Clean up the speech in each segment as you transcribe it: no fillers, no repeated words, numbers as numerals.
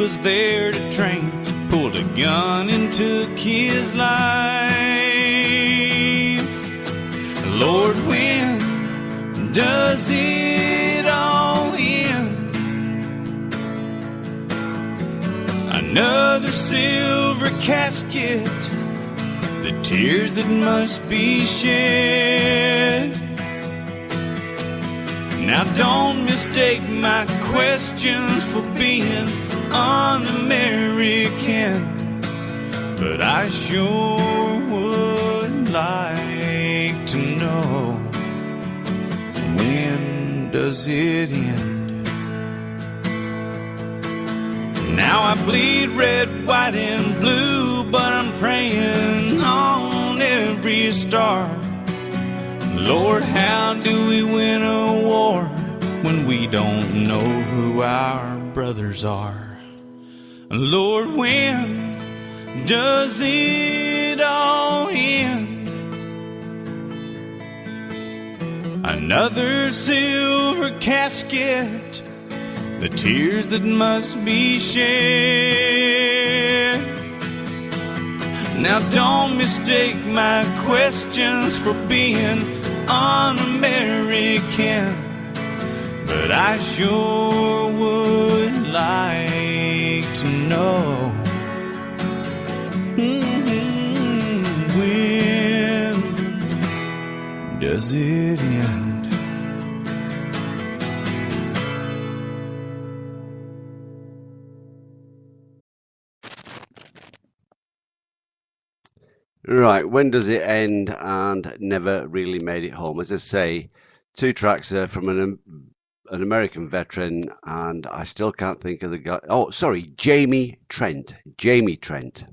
was there to train, pulled a gun and took his life. Lord, when does it all end? Another silver casket, the tears that must be shed. Now don't mistake my questions for being un-American, but I sure would like to know, when does it end? Now I bleed red, white, and blue, but I'm praying on every star. Lord, how do we win a war when we don't know who our brothers are? Lord, when does it all end? Another silver casket, the tears that must be shed. Now don't mistake my questions for being un-American, but I sure would like to know, when does it end? Right, when does it end? And never really made it home. As I say, 2 tracks there from an American veteran, and I still can't think of the guy. Oh, sorry, Jamie Trent. Jamie Trent.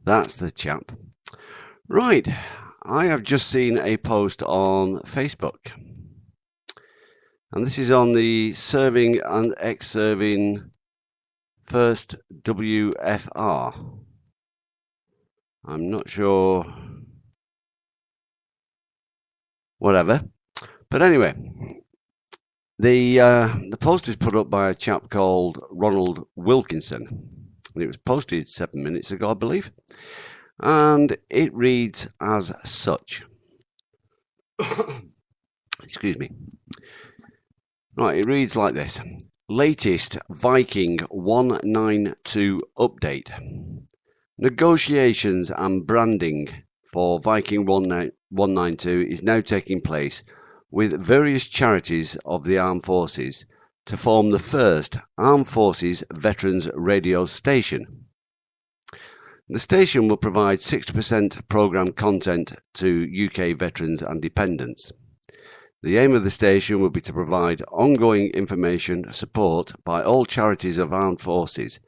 That's the chap. Right, I have just seen a post on Facebook. And this is on the serving and ex-serving first WFR. I'm not sure, whatever. But anyway, the post is put up by a chap called Ronald Wilkinson. And it was posted 7 minutes ago, I believe. And it reads as such. Excuse me. Right, it reads like this. Latest Viking 192 update. Negotiations and branding for Viking 192 is now taking place with various charities of the armed forces to form the first Armed Forces Veterans Radio station. The station will provide 60% programme content to UK veterans and dependents. The aim of the station will be to provide ongoing information support by all charities of armed forces.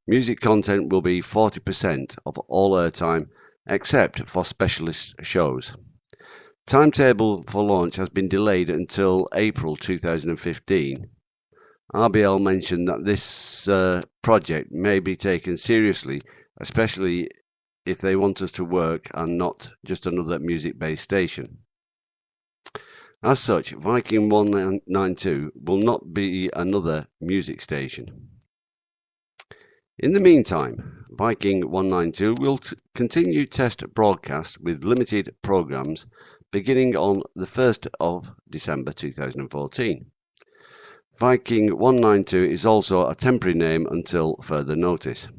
Music content will be 40% of all airtime, except for specialist shows. Timetable for launch has been delayed until April 2015. RBL mentioned that this project may be taken seriously, especially if they want us to work and not just another music-based station. As such, Viking 192 will not be another music station. In the meantime, Viking 192 will continue test broadcast with limited programmes beginning on the 1st of December 2014. Viking 192 is also a temporary name until further notice.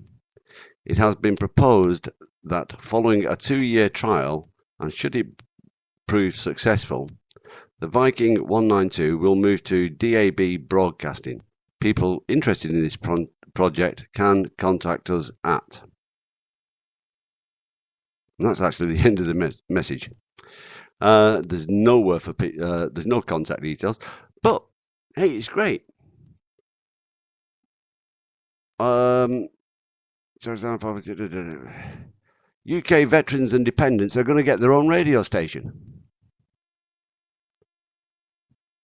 It has been proposed that following a 2-year trial, and should it prove successful, the Viking 192 will move to DAB broadcasting. People interested in this project can contact us at. And that's actually the end of the message. There's nowhere for there's no contact details, but hey, it's great. UK veterans and dependents are going to get their own radio station.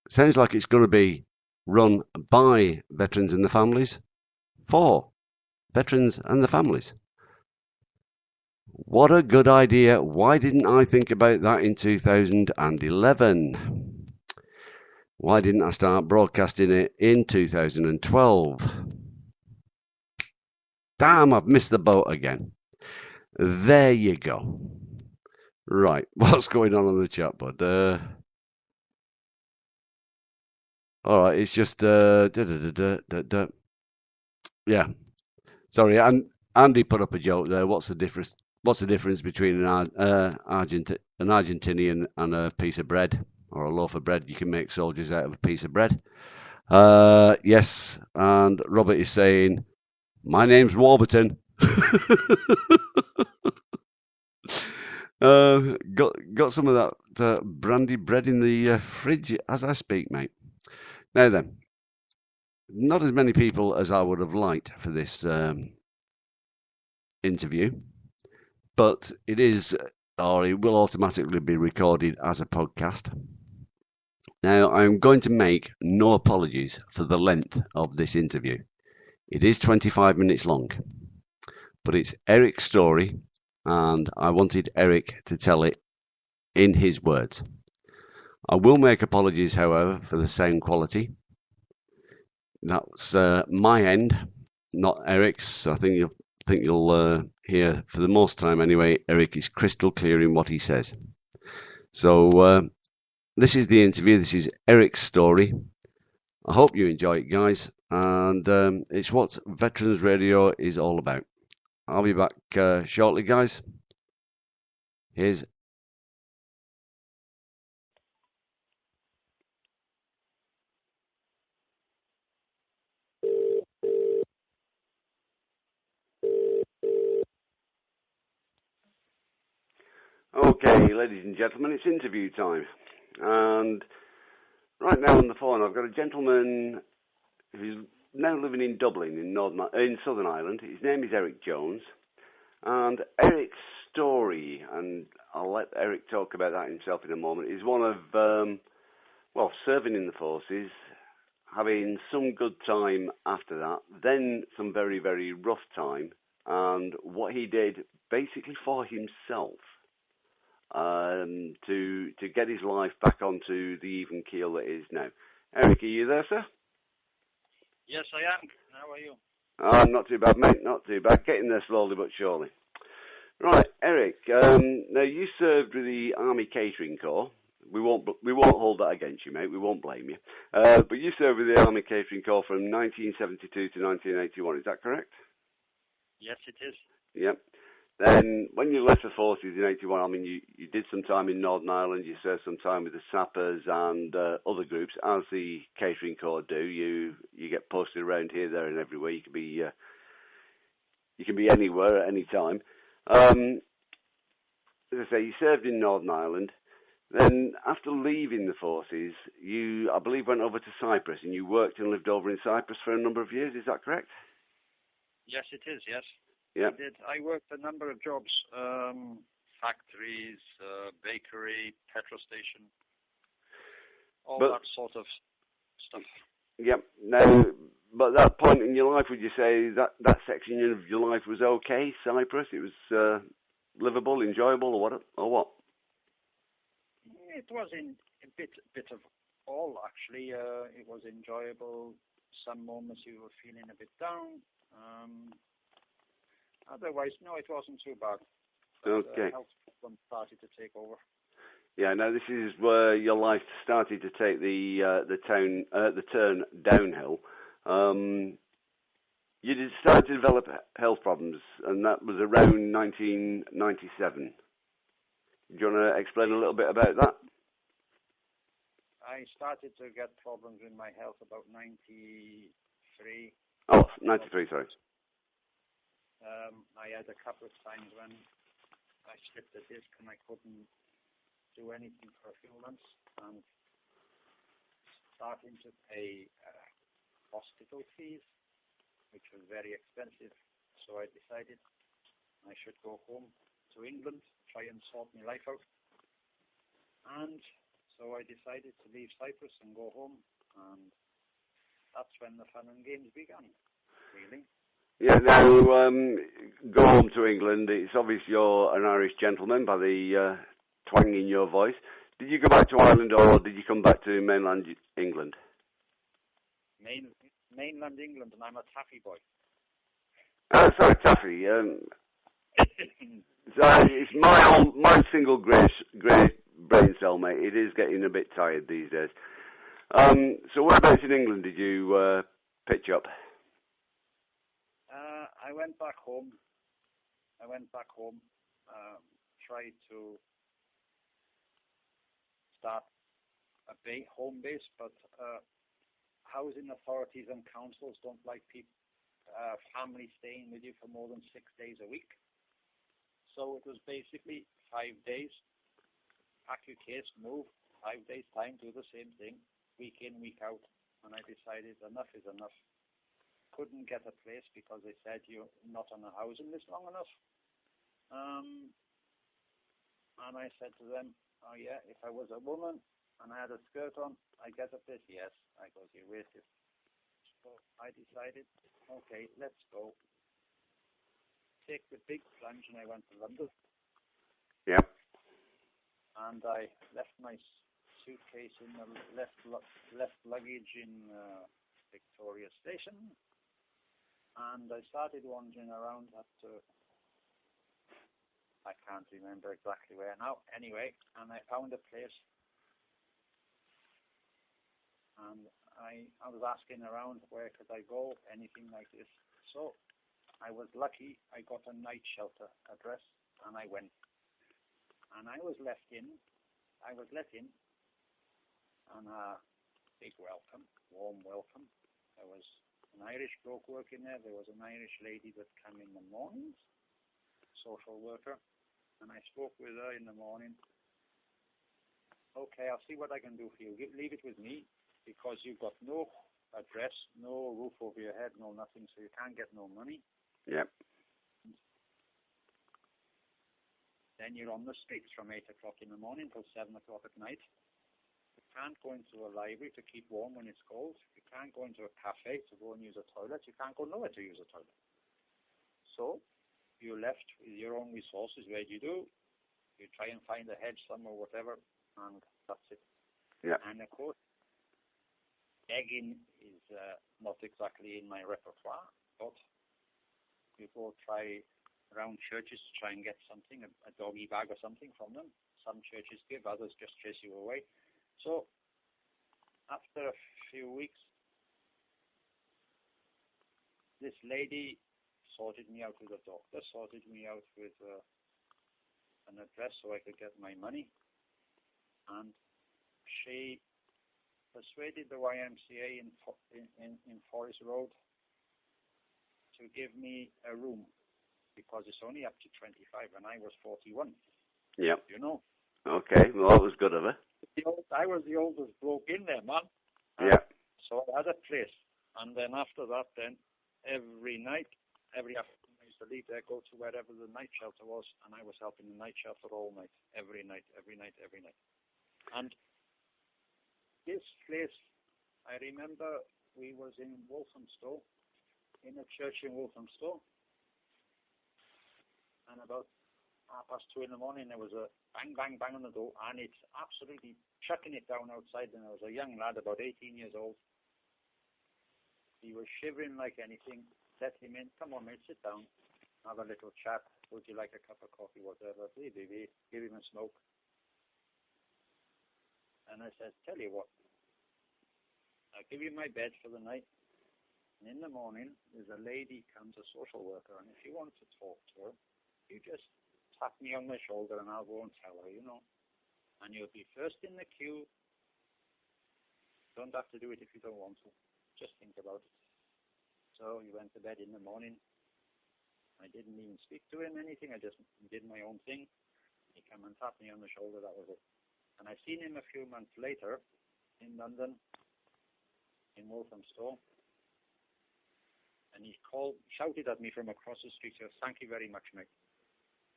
Sounds like it's going to be run by veterans and the families, for veterans and the families. What a good idea. Why didn't I think about that in 2011? Why didn't I start broadcasting it in 2012? Damn, I've missed the boat again. There you go. Right, what's going on the chat, bud? All right, it's just yeah. Sorry, Andy put up a joke there. What's the difference? What's the difference between an Argentinian and a piece of bread or a loaf of bread? You can make soldiers out of a piece of bread. Yes, and Robert is saying, "My name's Warburton." Got some of that brandy bread in the fridge as I speak, mate. Now then, not as many people as I would have liked for this interview, but it is, or it will automatically be recorded as a podcast. Now, I'm going to make no apologies for the length of this interview. It is 25 minutes long, but it's Eric's story, and I wanted Eric to tell it in his words. I will make apologies, however, for the sound quality. That's my end, not Eric's. I think you'll hear, for the most time anyway, Eric is crystal clear in what he says. So this is the interview. This is Eric's story. I hope you enjoy it, guys, and it's what Veterans Radio is all about. I'll be back shortly, guys. Here's Okay, ladies and gentlemen, it's interview time. And right now on the phone, I've got a gentleman who's now living in Dublin, in Southern Ireland. His name is Eric Jones. And Eric's story, and I'll let Eric talk about that himself in a moment, is one of, serving in the forces, having some good time after that, then some very, very rough time, and what he did basically for himself. To get his life back onto the even keel that it is now. Eric, are you there, sir? Yes, I am. How are you? Not too bad, mate. Not too bad. Getting there slowly but surely. Right, Eric. Now you served with the Army Catering Corps. We won't hold that against you, mate. We won't blame you. But you served with the Army Catering Corps from 1972 to 1981. Is that correct? Yes, it is. Yep. Then, when you left the forces in 81, I mean, you did some time in Northern Ireland, you served some time with the sappers and other groups, as the catering corps do. You get posted around here, there, and everywhere. You can be anywhere at any time. As I say, you served in Northern Ireland. Then, after leaving the forces, you, I believe, went over to Cyprus, and you worked and lived over in Cyprus for a number of years. Is that correct? Yes, it is. Yes. Yeah. I did. I worked a number of jobs, factories, bakery, petrol station, all that sort of stuff. Yep. Now, but at that point in your life, would you say that section of your life was okay? Cyprus, it was livable, enjoyable, or what? It was in a bit of all actually. It was enjoyable. Some moments you were feeling a bit down. Otherwise, no, it wasn't too bad. But, okay. Health problems started to take over. Yeah, now this is where your life started to take the turn downhill. You did start to develop health problems, and that was around 1997. Do you want to explain a little bit about that? I started to get problems with my health about 93. Oh, 93, sorry. I had a couple of times when I slipped a disc and I couldn't do anything for a few months, and starting to pay hospital fees, which was very expensive. So I decided I should go home to England, try and sort my life out. And so I decided to leave Cyprus and go home, and that's when the fun and games began, really. Yeah, now, go home to England. It's obvious you're an Irish gentleman by the twang in your voice. Did you go back to Ireland, or did you come back to mainland England? Mainland England, and I'm a taffy boy. Sorry, Taffy. So it's my single grey brain cell, mate. It is getting a bit tired these days. So whereabouts in England did you pitch up? I went back home. Tried to start a home base, but housing authorities and councils don't like people, families staying with you for more than 6 days a week. So it was basically 5 days, pack your case, move, 5 days time, do the same thing, week in, week out. And I decided enough is enough. Couldn't get a place because they said you're not on a housing list long enough. And I said to them, oh yeah, if I was a woman and I had a skirt on, I get a place. Yes. I goes, you're racist. So I decided, okay, let's go. Take the big plunge, and I went to London. Yeah. And I left my suitcase in the left luggage in Victoria Station. And I started wandering around up to, I can't remember exactly where now. Anyway, and I found a place. And I was asking around where could I go, anything like this. So I was lucky. I got a night shelter address, and I went. And I was let in. And a big welcome, warm welcome. There was an Irish bloke working there. There was an Irish lady that came in the mornings, social worker. And I spoke with her in the morning. Okay, I'll see what I can do for you. Leave it with me, because you've got no address, no roof over your head, no nothing, so you can't get no money. Yep. Then you're on the streets from 8 o'clock in the morning till 7 o'clock at night. You can't go into a library to keep warm when it's cold. You can't go into a cafe to go and use a toilet. You can't go nowhere to use a toilet. So you're left with your own resources. Where do? You try and find a hedge somewhere, whatever, and that's it. Yeah. And of course, begging is not exactly in my repertoire, but you go try around churches to try and get something, a doggy bag or something from them. Some churches give, others just chase you away. So after a few weeks, this lady sorted me out with a doctor, sorted me out with an address so I could get my money. And she persuaded the YMCA in Forest Road to give me a room, because it's only up to 25 and I was 41. Yep. You know. Okay, well that was good of her. I was the oldest bloke in there, man. Yeah. So I had a place. And then after that, then every night, every afternoon, I used to leave there, go to wherever the night shelter was, and I was helping the night shelter all night, every night. And this place, I remember we was in Walthamstow, in a church in Walthamstow, and about 2:30 in the morning, there was a bang, bang, bang on the door, and it's absolutely chucking it down outside, and there was a young lad, about 18 years old. He was shivering like anything. Let him in. Come on, mate, sit down. Have a little chat. Would you like a cup of coffee, whatever? Give him a smoke. And I said, tell you what, I'll give you my bed for the night. And in the morning, there's a lady comes, a social worker, and if you want to talk to her, you just tap me on my shoulder and I'll go and tell her, you know. And you'll be first in the queue. Don't have to do it if you don't want to. Just think about it. So he went to bed in the morning. I didn't even speak to him anything. I just did my own thing. He came and tapped me on the shoulder. That was it. And I seen him a few months later in London, in Walthamstow. And he shouted at me from across the street. He said, thank you very much, mate.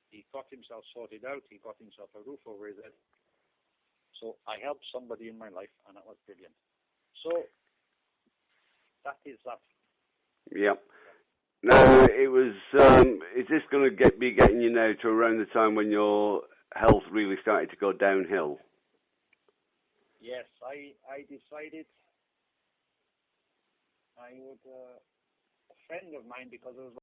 He got himself sorted out. He got himself a roof over his head. So I helped somebody in my life, and that was brilliant. So that is that. Yep. Now, it was, is this going to be getting you now to around the time when your health really started to go downhill? Yes, I decided I would, a friend of mine, because it was